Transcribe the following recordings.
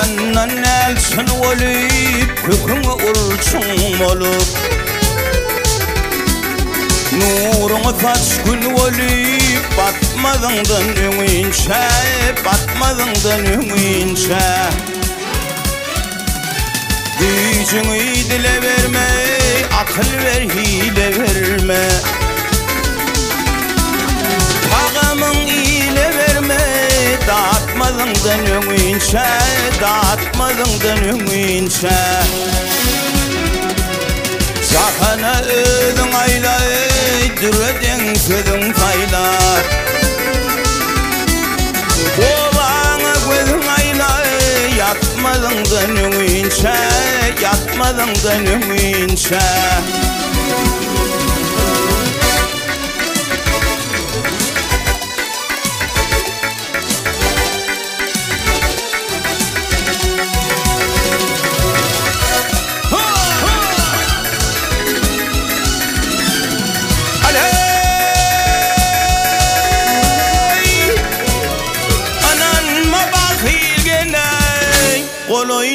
Yannan elçin olup köküňe urçuň bolup Nuruňy kaç gün olup batmadyňdan öňünçe batmadyňdan öňünçe Gücüňi dile verme akyl ber hile verme Tagamyň ile verme dağıtmadyňdan öňünçe dağıtmadyňdan öňünçe Sakana özüň aýla dürediň sözüň taýla Olaňa gözüň aýla yatmadyňdan öňünçe yatmadyňdan öňünçe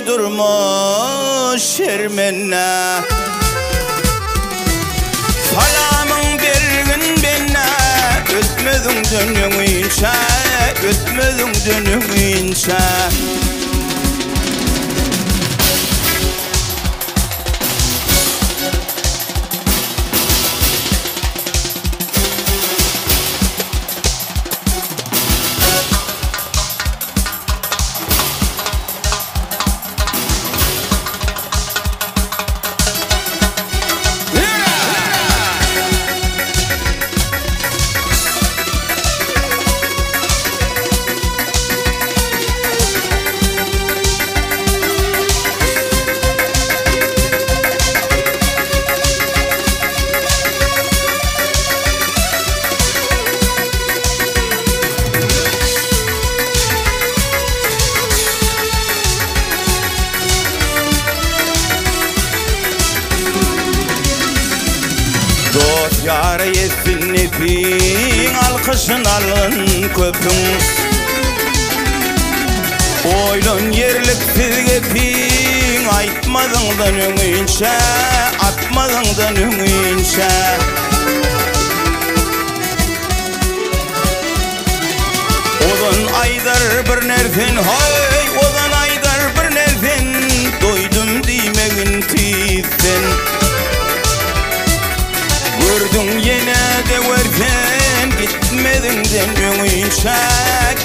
Koloydurmuş şermenne Salamın bir gün benne Ötmedin dönüňünçe Ötmedin dönüňünçe Dost yar yesin nefin alkışın alın köpün Oylun yerlik sizge pin Aytmadyňdan öňünçe atmadyňdan öňünçe Odan aýdar bir nersen hay Odan aýdar bir nersen Doýdum diýmegin tizsen Gördün yine de görsen Gitmediňden öňünçe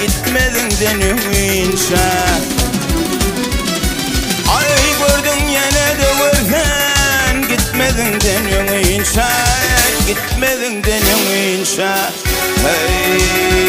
Gitmediňden öňünçe Ay gördün yine de görsen Gitmediňden öňünçe Gitmediňden öňünçe Hey